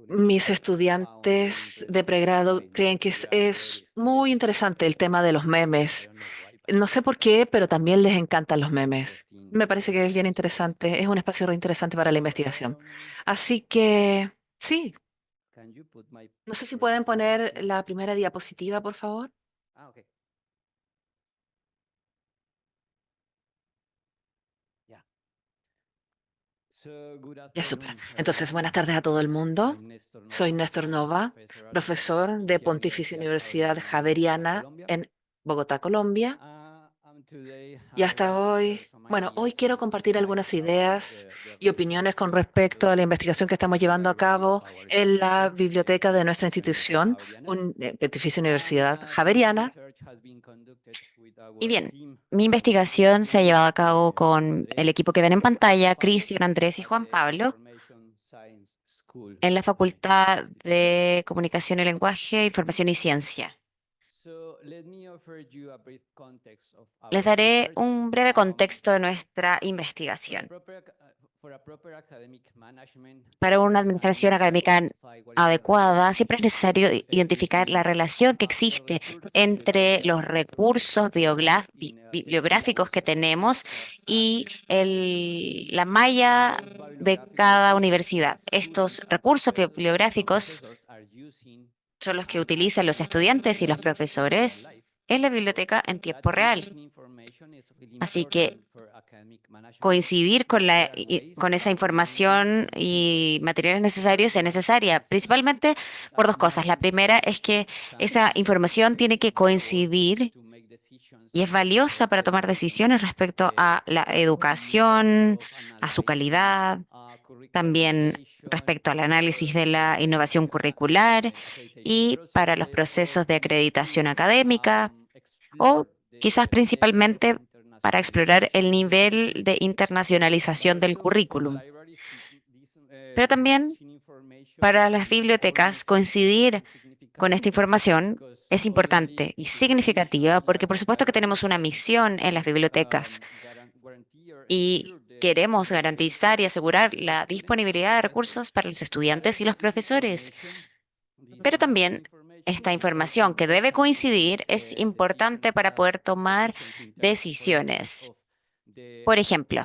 Mis estudiantes de pregrado creen que es muy interesante el tema de los memes. No sé por qué, pero también les encantan los memes. Me parece que es bien interesante, es un espacio re interesante para la investigación. Así que, sí, no sé si pueden poner la primera diapositiva, por favor. Ya súper. Entonces, buenas tardes a todo el mundo. Soy Néstor Nova, profesor de Pontificia Universidad Javeriana en Bogotá, Colombia. Y hasta hoy, bueno, hoy quiero compartir algunas ideas y opiniones con respecto a la investigación que estamos llevando a cabo en la biblioteca de nuestra institución, Pontificia Universidad Javeriana. Y bien, mi investigación se ha llevado a cabo con el equipo que ven en pantalla, Cristian, Andrés y Juan Pablo, en la Facultad de Comunicación y Lenguaje, Información y Ciencia. Les daré un breve contexto de nuestra investigación. Para una administración académica adecuada, siempre es necesario identificar la relación que existe entre los recursos bibliográficos que tenemos y la malla de cada universidad. Estos recursos bibliográficos son los que utilizan los estudiantes y los profesores en la biblioteca en tiempo real. Así que coincidir con con esa información y materiales necesarios es necesaria, principalmente por dos cosas. La primera es que esa información tiene que coincidir y es valiosa para tomar decisiones respecto a la educación, a su calidad, también respecto al análisis de la innovación curricular y para los procesos de acreditación académica o quizás principalmente para explorar el nivel de internacionalización del currículum. Pero también para las bibliotecas coincidir con esta información es importante y significativa porque por supuesto que tenemos una misión en las bibliotecas y queremos garantizar y asegurar la disponibilidad de recursos para los estudiantes y los profesores. Pero también esta información que debe coincidir es importante para poder tomar decisiones. Por ejemplo,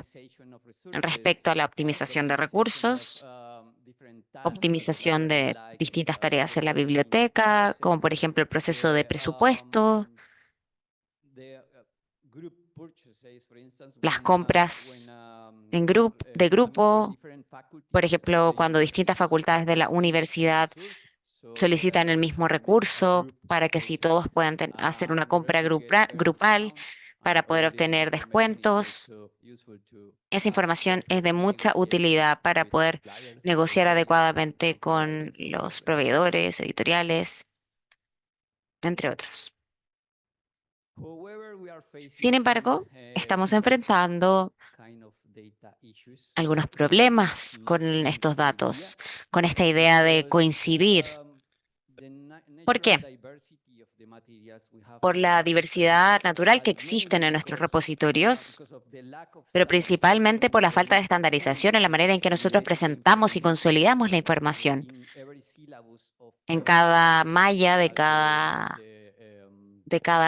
respecto a la optimización de recursos, optimización de distintas tareas en la biblioteca, como por ejemplo el proceso de presupuesto, las compras de grupo, por ejemplo, cuando distintas facultades de la universidad solicitan el mismo recurso para que así todos puedan hacer una compra grupal para poder obtener descuentos. Esa información es de mucha utilidad para poder negociar adecuadamente con los proveedores, editoriales, entre otros. Sin embargo, estamos enfrentando algunos problemas con estos datos, con esta idea de coincidir. ¿Por qué? Por la diversidad natural que existen en nuestros repositorios, pero principalmente por la falta de estandarización en la manera en que nosotros presentamos y consolidamos la información en cada malla de cada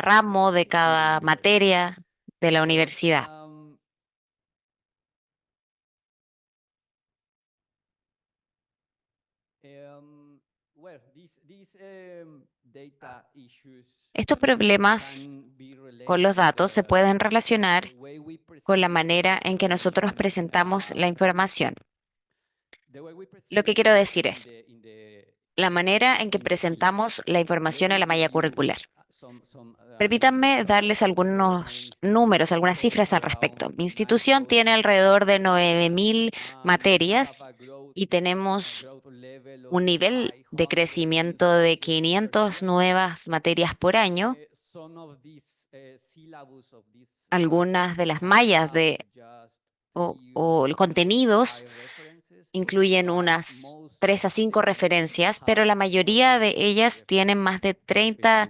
ramo, de cada materia de la universidad. Estos problemas con los datos se pueden relacionar con la manera en que nosotros presentamos la información. Lo que quiero decir es la manera en que presentamos la información en la malla curricular. Permítanme darles algunos números, algunas cifras al respecto. Mi institución tiene alrededor de 9.000 materias y tenemos un nivel de crecimiento de 500 nuevas materias por año. Algunas de las mallas o contenidos incluyen unas 3 a 5 referencias, pero la mayoría de ellas tienen más de 30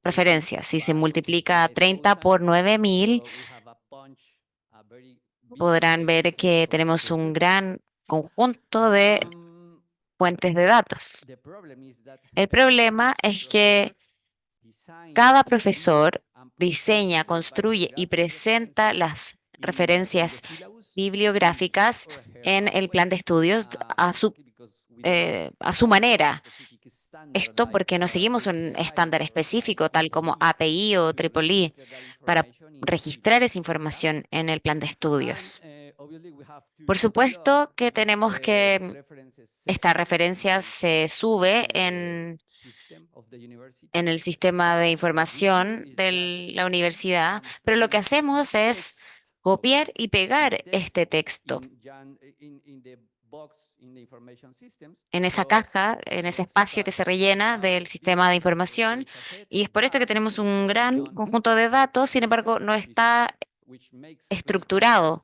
referencias. Si se multiplica 30 por 9.000, podrán ver que tenemos un gran conjunto de fuentes de datos. El problema es que cada profesor diseña, construye y presenta las referencias bibliográficas en el plan de estudios a su manera. Esto porque no seguimos un estándar específico, tal como API o IEEE, para registrar esa información en el plan de estudios. Por supuesto que tenemos que esta referencia se sube en el sistema de información de la universidad, pero lo que hacemos es copiar y pegar este texto en esa caja, en ese espacio que se rellena del sistema de información. Y es por esto que tenemos un gran conjunto de datos, sin embargo, no está estructurado,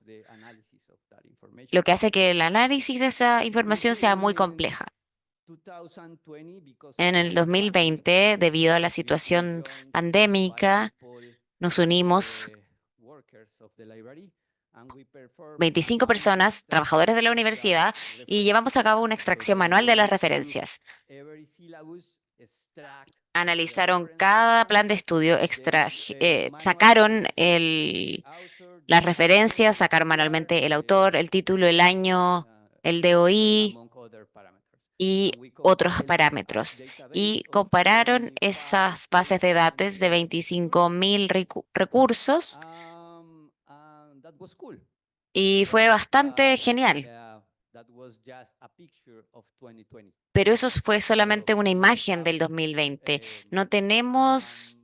lo que hace que el análisis de esa información sea muy compleja. En el 2020, debido a la situación pandémica, nos unimos 25 personas, trabajadores de la universidad, y llevamos a cabo una extracción manual de las referencias. Analizaron cada plan de estudio, sacaron las referencias, sacaron manualmente el autor, el título, el año, el DOI y otros parámetros. Y compararon esas bases de datos de 25.000 recursos y fue bastante genial. Pero eso fue solamente una imagen del 2020. No tenemos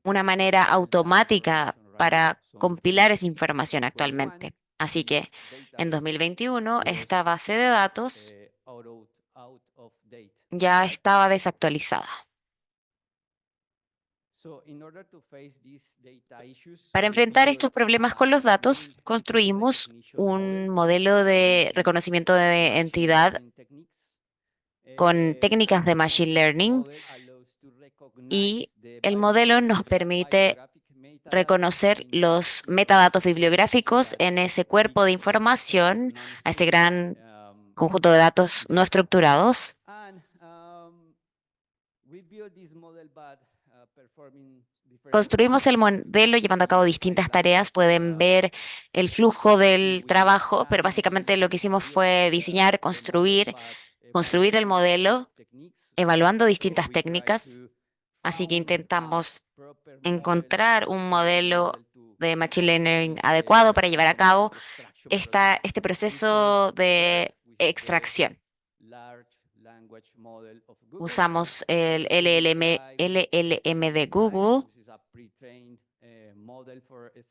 una manera automática para compilar esa información actualmente. Así que en 2021 esta base de datos ya estaba desactualizada. Para enfrentar estos problemas con los datos, construimos un modelo de reconocimiento de entidad con técnicas de Machine Learning y el modelo nos permite reconocer los metadatos bibliográficos en ese cuerpo de información, a ese gran conjunto de datos no estructurados. Construimos el modelo llevando a cabo distintas tareas. Pueden ver el flujo del trabajo, pero básicamente lo que hicimos fue diseñar, construir el modelo, evaluando distintas técnicas. Así que intentamos encontrar un modelo de Machine Learning adecuado para llevar a cabo este proceso de extracción. Usamos el LLM de Google.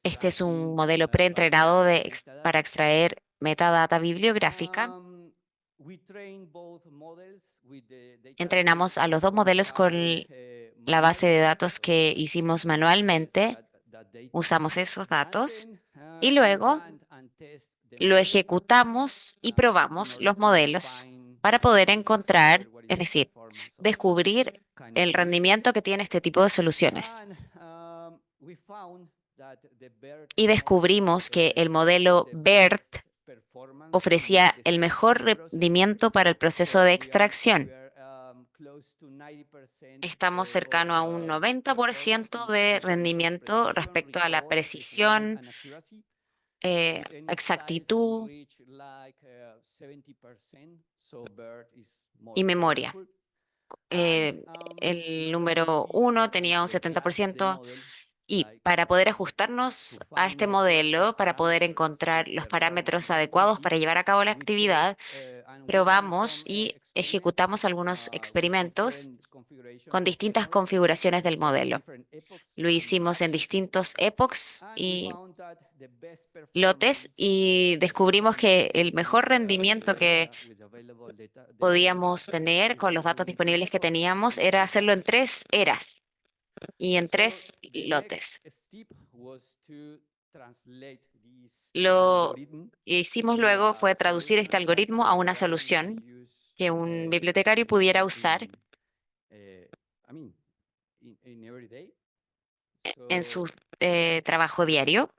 Este es un modelo preentrenado para extraer metadata bibliográfica. Entrenamos a los dos modelos con la base de datos que hicimos manualmente. Usamos esos datos y luego lo ejecutamos y probamos los modelos para poder encontrar, es decir, descubrir el rendimiento que tiene este tipo de soluciones. Y descubrimos que el modelo BERT ofrecía el mejor rendimiento para el proceso de extracción. Estamos cercano a un 90% de rendimiento respecto a la precisión, exactitud y memoria. El número uno tenía un 70%. Y para poder ajustarnos a este modelo, para poder encontrar los parámetros adecuados para llevar a cabo la actividad, probamos y ejecutamos algunos experimentos con distintas configuraciones del modelo. Lo hicimos en distintos epochs y lotes y descubrimos que el mejor rendimiento que podíamos tener con los datos disponibles que teníamos era hacerlo en 3 eras y en 3 lotes. Lo que hicimos luego fue traducir este algoritmo a una solución que un bibliotecario pudiera usar en su trabajo diario.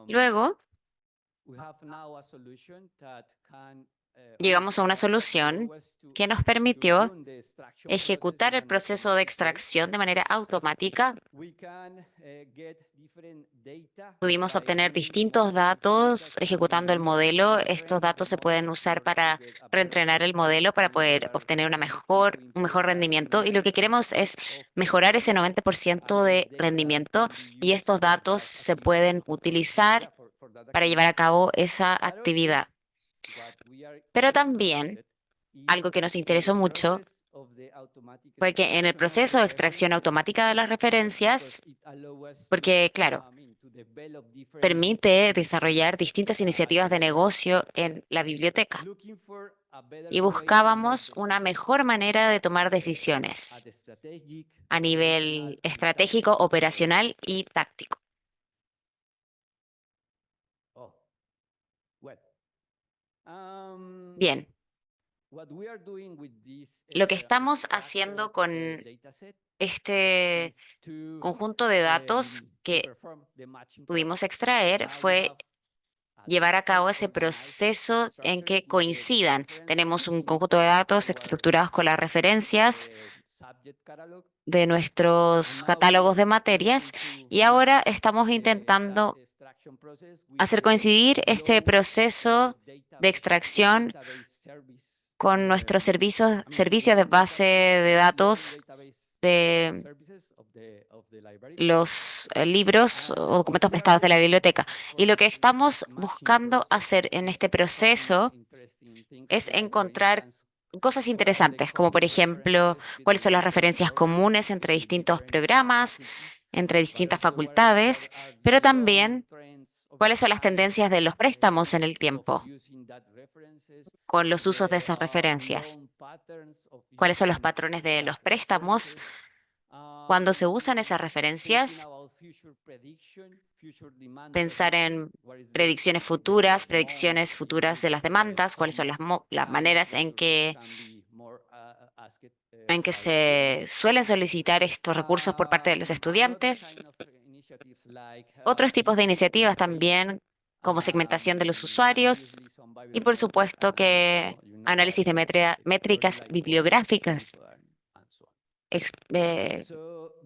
Luego, llegamos a una solución que nos permitió ejecutar el proceso de extracción de manera automática. Pudimos obtener distintos datos ejecutando el modelo. Estos datos se pueden usar para reentrenar el modelo para poder obtener un mejor rendimiento. Y lo que queremos es mejorar ese 90% de rendimiento y estos datos se pueden utilizar para llevar a cabo esa actividad. Pero también algo que nos interesó mucho fue que en el proceso de extracción automática de las referencias, porque claro, permite desarrollar distintas iniciativas de negocio en la biblioteca y buscábamos una mejor manera de tomar decisiones a nivel estratégico, operacional y táctico. Bien, lo que estamos haciendo con este conjunto de datos que pudimos extraer fue llevar a cabo ese proceso en que coincidan. Tenemos un conjunto de datos estructurados con las referencias de nuestros catálogos de materias y ahora estamos intentando hacer coincidir este proceso de extracción con nuestros servicios de base de datos de los libros o documentos prestados de la biblioteca. Y lo que estamos buscando hacer en este proceso es encontrar cosas interesantes, como por ejemplo, cuáles son las referencias comunes entre distintos programas, entre distintas facultades, pero también cuáles son las tendencias de los préstamos en el tiempo con los usos de esas referencias, cuáles son los patrones de los préstamos cuando se usan esas referencias, pensar en predicciones futuras de las demandas, cuáles son las maneras en que se suelen solicitar estos recursos por parte de los estudiantes. Otros tipos de iniciativas también, como segmentación de los usuarios y, por supuesto, que análisis de métricas bibliográficas ex- eh,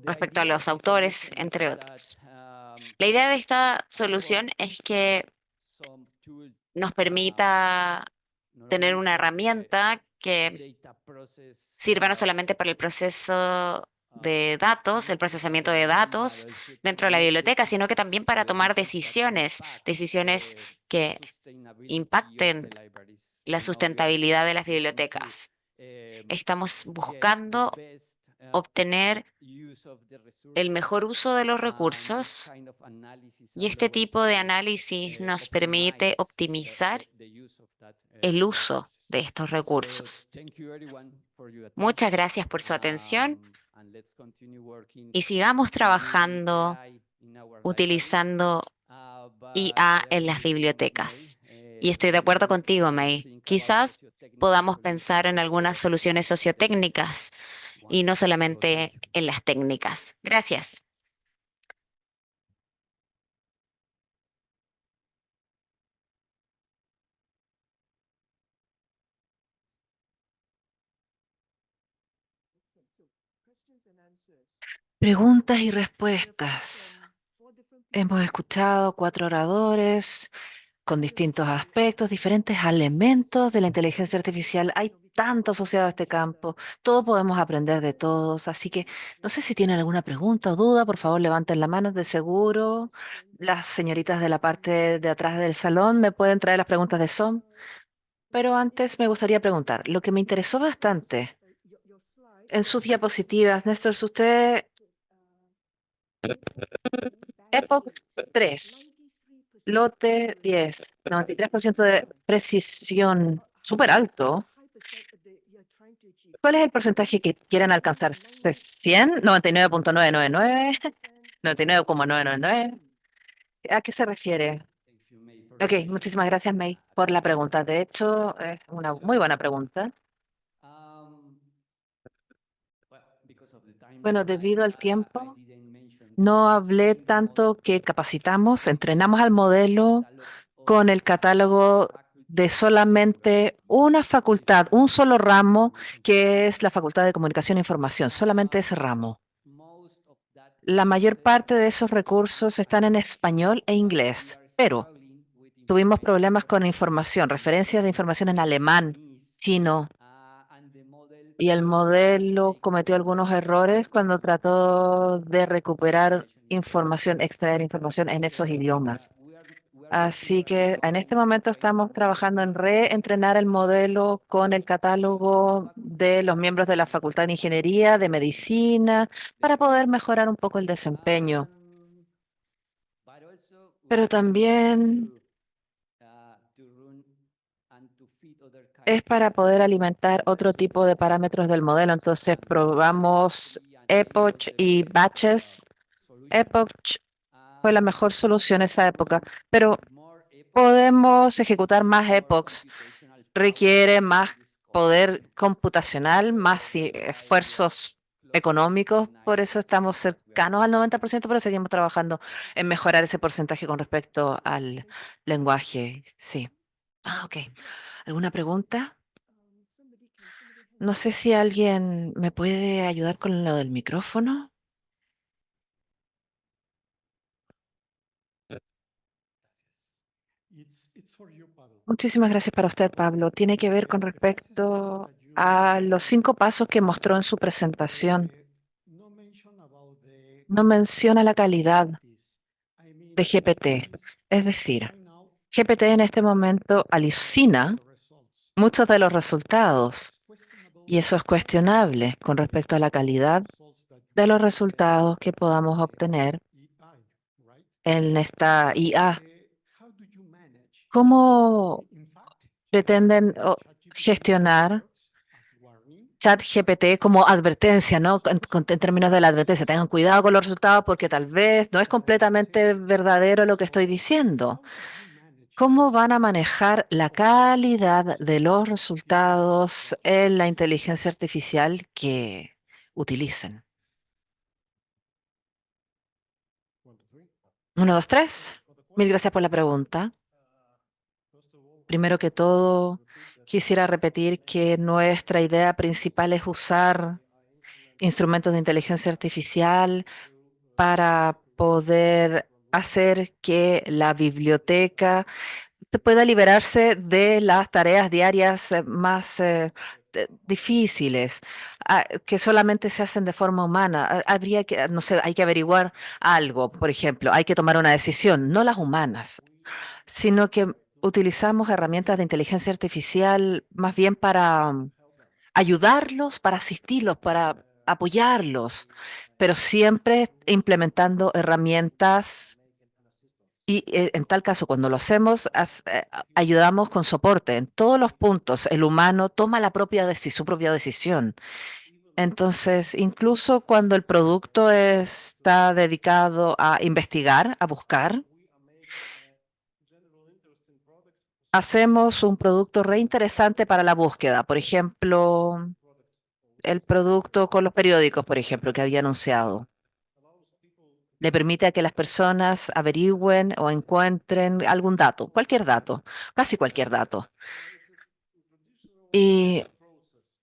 respecto a los autores, entre otros. La idea de esta solución es que nos permita tener una herramienta que sirva no solamente para el proceso de datos, el procesamiento de datos dentro de la biblioteca, sino que también para tomar decisiones que impacten la sustentabilidad de las bibliotecas. Estamos buscando obtener el mejor uso de los recursos y este tipo de análisis nos permite optimizar el uso de estos recursos. Muchas gracias por su atención y sigamos trabajando utilizando IA en las bibliotecas. Y estoy de acuerdo contigo, May. Quizás podamos pensar en algunas soluciones sociotécnicas y no solamente en las técnicas. Gracias. Preguntas y respuestas. Hemos escuchado 4 oradores con distintos aspectos, diferentes elementos de la inteligencia artificial. Hay tanto asociado a este campo, todos podemos aprender de todos, así que no sé si tienen alguna pregunta o duda, por favor levanten la mano, de seguro. Las señoritas de la parte de atrás del salón me pueden traer las preguntas de Zoom, pero antes me gustaría preguntar, lo que me interesó bastante en sus diapositivas, Néstor, si usted, Epoch 3. Lote 10, 93% de precisión, súper alto. ¿Cuál es el porcentaje que quieren alcanzar? ¿100? 99.999, 99,999. ¿A qué se refiere? Ok, muchísimas gracias, May, por la pregunta. De hecho, es una muy buena pregunta. Bueno, debido al tiempo, No hablé tanto que capacitamos, entrenamos al modelo con el catálogo de solamente una facultad, un solo ramo, que es la Facultad de Comunicación e Información, solamente ese ramo. La mayor parte de esos recursos están en español e inglés, pero tuvimos problemas con información, referencias de información en alemán, chino, y el modelo cometió algunos errores cuando trató de recuperar información, extraer información en esos idiomas. Así que en este momento estamos trabajando en reentrenar el modelo con el catálogo de los miembros de la Facultad de Ingeniería, de Medicina, para poder mejorar un poco el desempeño. Pero también es para poder alimentar otro tipo de parámetros del modelo. Entonces probamos Epoch y Batches. Epoch fue la mejor solución en esa época, pero podemos ejecutar más epochs. Requiere más poder computacional, más esfuerzos económicos. Por eso estamos cercanos al 90%, pero seguimos trabajando en mejorar ese porcentaje con respecto al lenguaje. Sí. Ah, ok. ¿Alguna pregunta? No sé si alguien me puede ayudar con lo del micrófono. Muchísimas gracias para usted, Pablo. Tiene que ver con respecto a los 5 pasos que mostró en su presentación. No menciona la calidad de GPT. Es decir, GPT en este momento alucina muchos de los resultados y eso es cuestionable con respecto a la calidad de los resultados que podamos obtener en esta IA. ¿Cómo pretenden gestionar ChatGPT como advertencia, ¿no? En términos de la advertencia, tengan cuidado con los resultados porque tal vez no es completamente verdadero lo que estoy diciendo. ¿Cómo van a manejar la calidad de los resultados en la inteligencia artificial que utilicen? Uno, dos, tres. Mil gracias por la pregunta. Primero que todo, quisiera repetir que nuestra idea principal es usar instrumentos de inteligencia artificial para poder hacer que la biblioteca pueda liberarse de las tareas diarias más difíciles, que solamente se hacen de forma humana. Habría que, no sé, hay que averiguar algo, por ejemplo, hay que tomar una decisión, no las humanas, sino que utilizamos herramientas de inteligencia artificial más bien para ayudarlos, para asistirlos, para apoyarlos, pero siempre implementando herramientas y en tal caso, cuando lo hacemos, ayudamos con soporte en todos los puntos. El humano toma su propia decisión. Entonces, incluso cuando el producto está dedicado a investigar, a buscar, hacemos un producto reinteresante para la búsqueda. Por ejemplo, el producto con los periódicos, por ejemplo, que había anunciado. Le permite a que las personas averigüen o encuentren algún dato, cualquier dato, casi cualquier dato. Y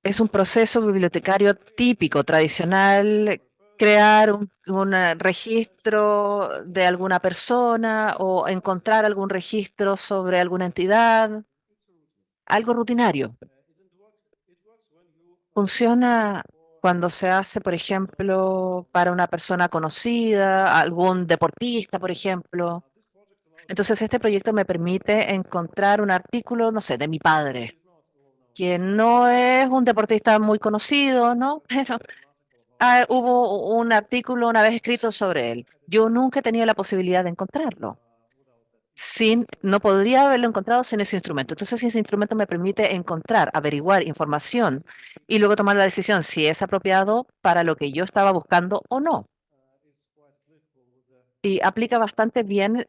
es un proceso bibliotecario típico, tradicional, crear un registro de alguna persona o encontrar algún registro sobre alguna entidad, algo rutinario. Funciona cuando se hace, por ejemplo, para una persona conocida, algún deportista, por ejemplo. Entonces, este proyecto me permite encontrar un artículo, no sé, de mi padre, que no es un deportista muy conocido, ¿no? Pero hubo un artículo una vez escrito sobre él. Yo nunca he tenido la posibilidad de encontrarlo. No podría haberlo encontrado sin ese instrumento. Entonces, ese instrumento me permite encontrar, averiguar información y luego tomar la decisión si es apropiado para lo que yo estaba buscando o no. Y aplica bastante bien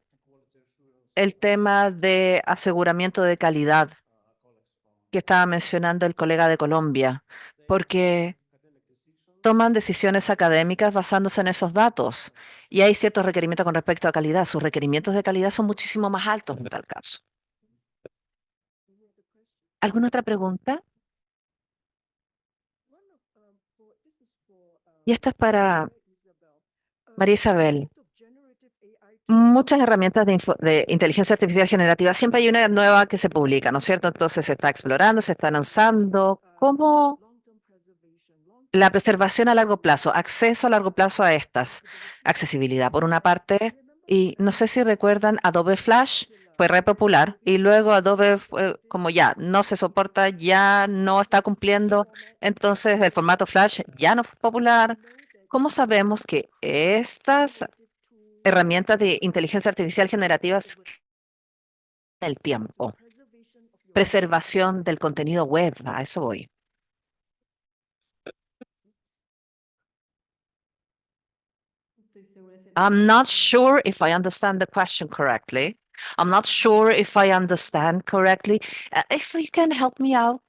el tema de aseguramiento de calidad que estaba mencionando el colega de Colombia, porque toman decisiones académicas basándose en esos datos y hay ciertos requerimientos con respecto a calidad. Sus requerimientos de calidad son muchísimo más altos en tal caso. ¿Alguna otra pregunta? Y esto es para María Isabel. Muchas herramientas de inteligencia artificial generativa, siempre hay una nueva que se publica, ¿no es cierto? Entonces se está explorando, se están usando. ¿Cómo la preservación a largo plazo, acceso a largo plazo a estas? Accesibilidad, por una parte, y no sé si recuerdan, Adobe Flash fue re popular y luego Adobe fue como ya no se soporta, ya no está cumpliendo, entonces el formato Flash ya no fue popular. ¿Cómo sabemos que estas herramientas de inteligencia artificial generativas en el tiempo? Preservación del contenido web, a eso voy. I'm not sure if I understand the question correctly. I'm not sure if I understand correctly. If you can help me out.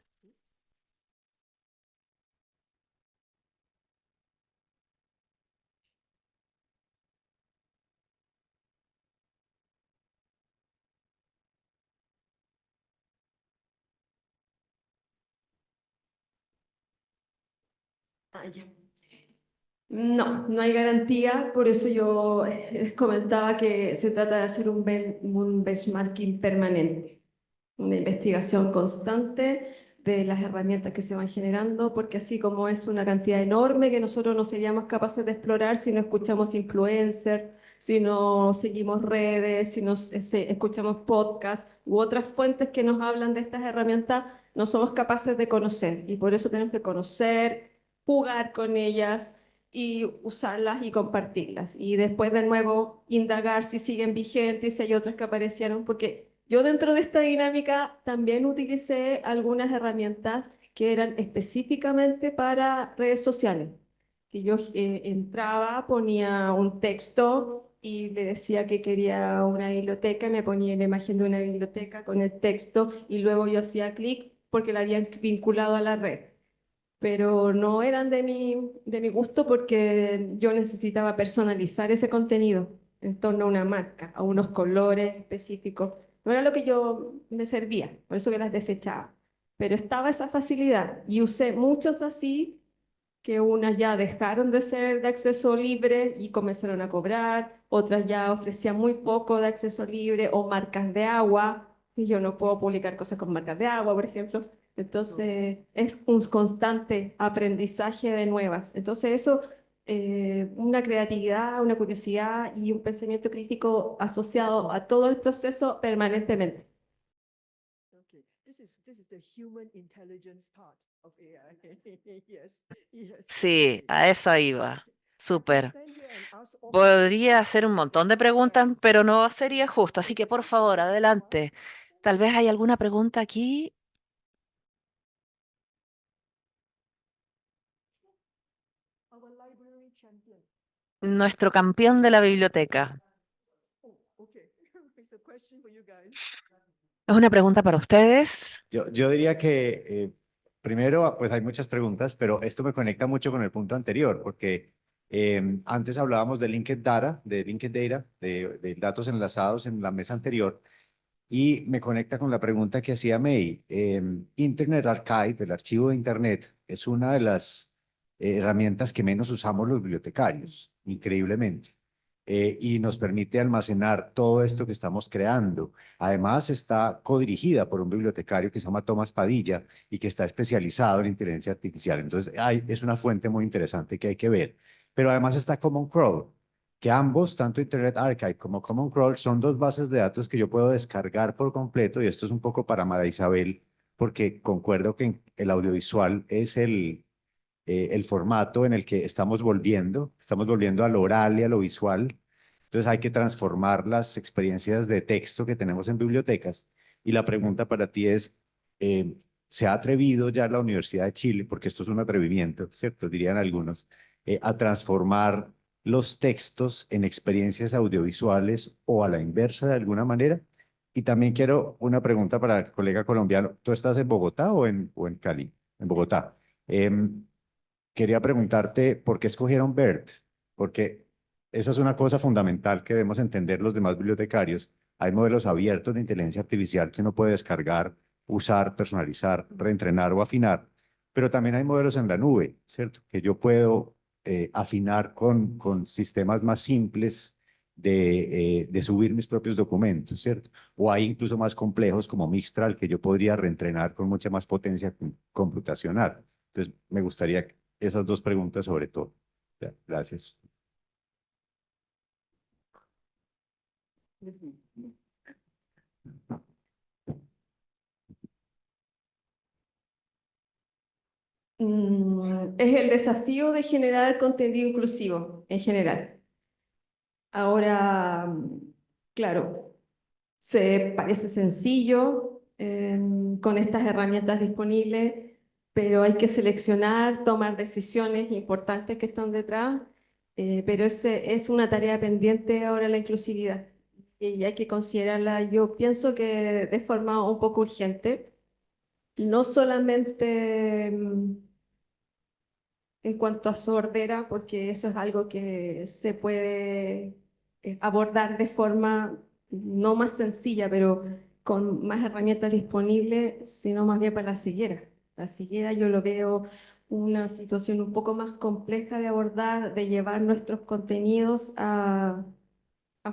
Ah, ya. No, no hay garantía, por eso yo les comentaba que se trata de hacer un benchmarking permanente, una investigación constante de las herramientas que se van generando, porque así como es una cantidad enorme que nosotros no seríamos capaces de explorar si no escuchamos influencers, si no seguimos redes, si no escuchamos podcasts u otras fuentes que nos hablan de estas herramientas, no somos capaces de conocer y por eso tenemos que conocer, jugar con ellas y usarlas y compartirlas. Y después de nuevo indagar si siguen vigentes, si hay otras que aparecieron, porque yo dentro de esta dinámica también utilicé algunas herramientas que eran específicamente para redes sociales. Que yo entraba, ponía un texto y le decía que quería una biblioteca, y me ponía la imagen de una biblioteca con el texto y luego yo hacía clic porque la habían vinculado a la red, pero no eran de mi gusto porque yo necesitaba personalizar ese contenido en torno a una marca, a unos colores específicos. No era lo que yo me servía, por eso que las desechaba. Pero estaba esa facilidad y usé muchas así que unas ya dejaron de ser de acceso libre y comenzaron a cobrar, otras ya ofrecían muy poco de acceso libre o marcas de agua, y yo no puedo publicar cosas con marcas de agua, por ejemplo. Entonces, es un constante aprendizaje de nuevas. Entonces, eso, una creatividad, una curiosidad y un pensamiento crítico asociado a todo el proceso permanentemente. Okay, this is the human intelligence part of AI. Yes, yes. Sí, a eso iba. Súper. Stand here and ask all Podría hacer un montón de preguntas, pero no sería justo. Así que por favor, adelante. Tal vez hay alguna pregunta aquí. our library champion. Nuestro campeón de la biblioteca. Oh, okay. It's a question for you guys. Es una pregunta para ustedes. Yo diría que primero, pues hay muchas preguntas, pero esto me conecta mucho con el punto anterior, porque antes hablábamos de linked data, de datos enlazados en la mesa anterior, y me conecta con la pregunta que hacía May. Internet Archive, el archivo de Internet, es una de las herramientas que menos usamos los bibliotecarios, increíblemente. Y nos permite almacenar todo esto que estamos creando. Además, está codirigida por un bibliotecario que se llama Tomás Padilla y que está especializado en inteligencia artificial. Entonces, es una fuente muy interesante que hay que ver. Pero además está Common Crawl, que ambos, tanto Internet Archive como Common Crawl, son dos bases de datos que yo puedo descargar por completo, y esto es un poco para Mara Isabel, porque concuerdo que el audiovisual es el formato en el que estamos volviendo a lo oral y a lo visual. Entonces hay que transformar las experiencias de texto que tenemos en bibliotecas. Y la pregunta para ti es, ¿se ha atrevido ya la Universidad de Chile, porque esto es un atrevimiento, ¿cierto? Dirían algunos, a transformar los textos en experiencias audiovisuales o a la inversa de alguna manera? Y también quiero una pregunta para el colega colombiano. ¿Tú estás en Bogotá o en Cali? En Bogotá. quería preguntarte por qué escogieron BERT, porque esa es una cosa fundamental que debemos entender los demás bibliotecarios. Hay modelos abiertos de inteligencia artificial que uno puede descargar, usar, personalizar, reentrenar o afinar, pero también hay modelos en la nube, ¿cierto? Que yo puedo afinar con sistemas más simples de subir mis propios documentos, ¿cierto? O hay incluso más complejos como Mixtral que yo podría reentrenar con mucha más potencia computacional. Entonces, me gustaría esas dos preguntas sobre todo. Ya, gracias. Es el desafío de generar contenido inclusivo en general. Ahora, claro, se parece sencillo con estas herramientas disponibles, pero hay que seleccionar, tomar decisiones importantes que están detrás, pero es una tarea pendiente ahora la inclusividad y hay que considerarla, yo pienso que de forma un poco urgente, no solamente en cuanto a sordera, porque eso es algo que se puede abordar de forma no más sencilla, pero con más herramientas disponibles, sino más bien para la ceguera. La ceguera yo lo veo una situación un poco más compleja de abordar, de llevar nuestros contenidos a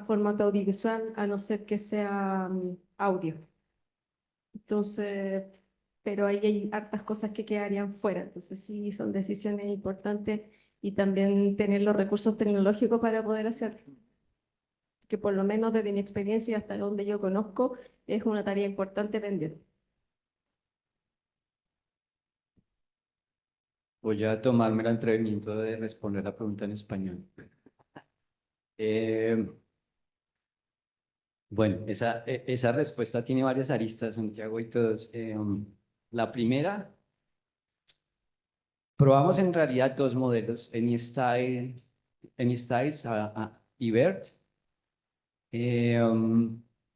formato audiovisual, a no ser que sea audio. Entonces, pero ahí hay hartas cosas que quedarían fuera. Entonces sí, son decisiones importantes y también tener los recursos tecnológicos para poder hacerlo. Que por lo menos desde mi experiencia hasta donde yo conozco, es una tarea importante pendiente. Voy a tomarme el atrevimiento de responder la pregunta en español. Bueno, esa respuesta tiene varias aristas, Santiago, y todos. La primera, probamos en realidad dos modelos, AnyStyles y BERT.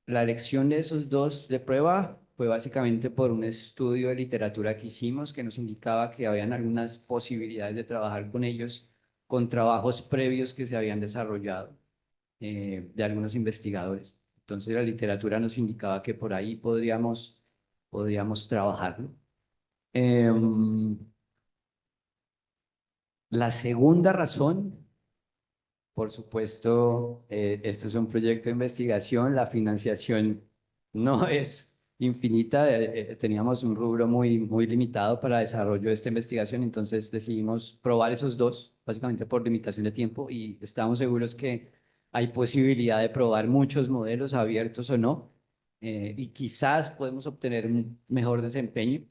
La elección de esos dos de prueba fue básicamente por un estudio de literatura que hicimos que nos indicaba que habían algunas posibilidades de trabajar con ellos con trabajos previos que se habían desarrollado de algunos investigadores. Entonces la literatura nos indicaba que por ahí podríamos trabajarlo. La segunda razón, por supuesto, esto es un proyecto de investigación, la financiación no es infinita, teníamos un rubro muy limitado para desarrollo de esta investigación, entonces decidimos probar esos dos, básicamente por limitación de tiempo, y estamos seguros que hay posibilidad de probar muchos modelos abiertos o no, y quizás podemos obtener un mejor desempeño.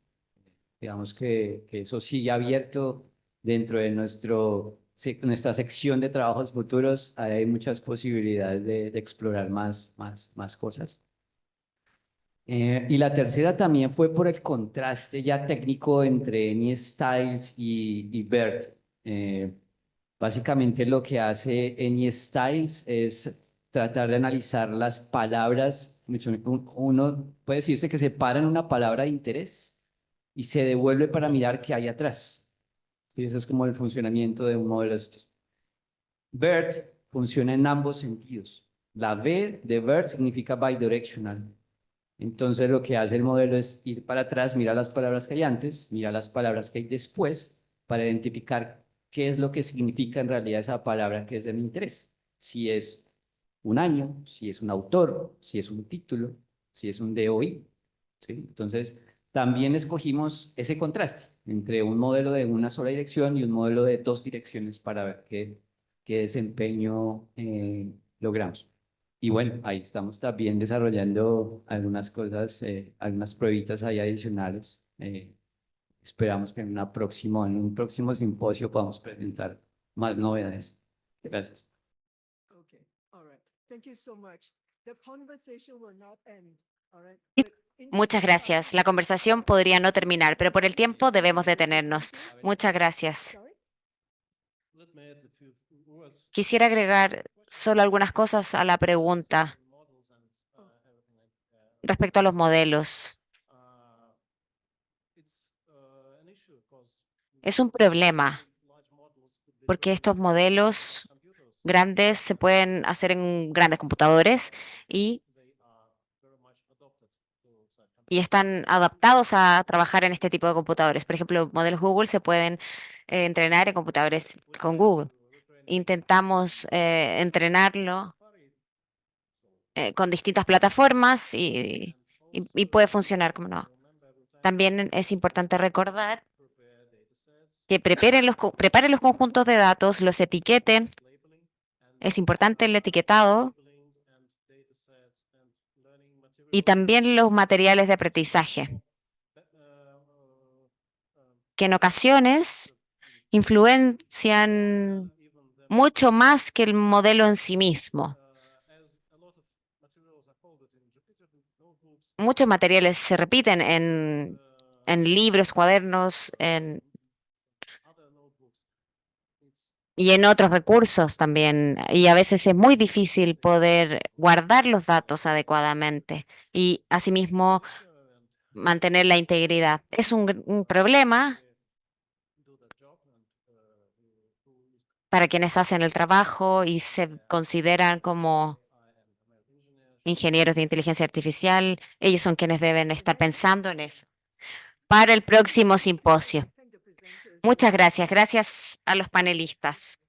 Digamos que eso sigue abierto dentro de nuestra sección de trabajos futuros. Hay muchas posibilidades de explorar más cosas. Y la tercera también fue por el contraste ya técnico entre AnyStyles y BERT. Básicamente lo que hace AnyStyles es tratar de analizar las palabras. Uno puede decirse que separan una palabra de interés y se devuelve para mirar qué hay atrás. Y eso es como el funcionamiento de un modelo de estos. BERT funciona en ambos sentidos. La B de BERT significa bidirectional. Entonces lo que hace el modelo es ir para atrás, mira las palabras que hay antes, mira las palabras que hay después, para identificar qué es lo que significa en realidad esa palabra que es de mi interés. Si es un año, si es un autor, si es un título, si es un DOI. ¿Sí? Entonces, también escogimos ese contraste entre un modelo de una sola dirección y un modelo de dos direcciones para ver qué desempeño logramos. Y bueno, ahí estamos también desarrollando algunas cosas, algunas pruebitas ahí adicionales. Esperamos que en un próximo simposio podamos presentar más novedades. Gracias. Okay, all right. Thank you so much. The conversation will not end, all right? Y But in muchas gracias. La conversación podría no terminar, pero por el tiempo debemos detenernos. Muchas gracias. Sorry? Quisiera agregar solo algunas cosas a la pregunta respecto a los modelos. Es un problema porque estos modelos grandes se pueden hacer en grandes computadores y están adaptados a trabajar en este tipo de computadores. Por ejemplo, modelos Google se pueden entrenar en computadores con Google. Intentamos entrenarlo con distintas plataformas y puede funcionar, como no. También es importante recordar que preparen los conjuntos de datos, los etiqueten. Es importante el etiquetado y también los materiales de aprendizaje, que en ocasiones influencian mucho más que el modelo en sí mismo. Muchos materiales se repiten en libros, cuadernos, y en otros recursos también. Y a veces es muy difícil poder guardar los datos adecuadamente y asimismo mantener la integridad. Es un problema para quienes hacen el trabajo y se consideran como ingenieros de inteligencia artificial. Ellos son quienes deben estar pensando en eso para el próximo simposio. Muchas gracias. Gracias a los panelistas.